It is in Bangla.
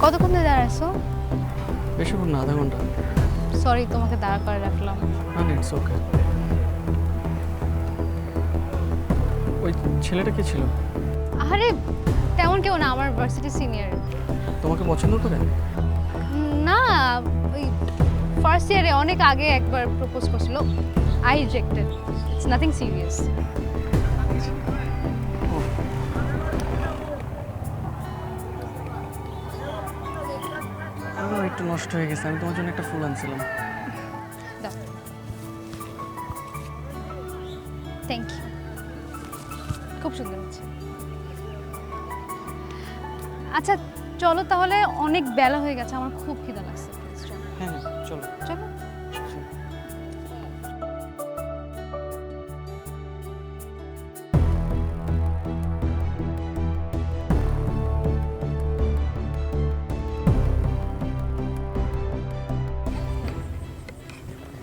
কতক্ষণ ধরে দাঁড়াইছো? বেশিক্ষণ না, আধা ঘন্টা। সরি তোমাকে দাঁড়া করে রাখলাম। না, ইটস ওকে। ওই ছেলেটা কে ছিল? আরে তেমন কেউ না, আমার ভার্সিটি সিনিয়র। তোমাকে পছন্দ করে? না, ওই ফার্স্ট ইয়ারে অনেক আগে একবার প্রপোজ করছিল। I rejected. It's nothing serious. আমার একটু নষ্ট হয়ে গেছে, আমি তোমার জন্য একটা ফুল আনছিলাম। দাও। থ্যাংক ইউ, খুব সুন্দর হচ্ছে। আচ্ছা চলো তাহলে, অনেক বেলা হয়ে গেছে, আমার খুব খিদা লাগছে।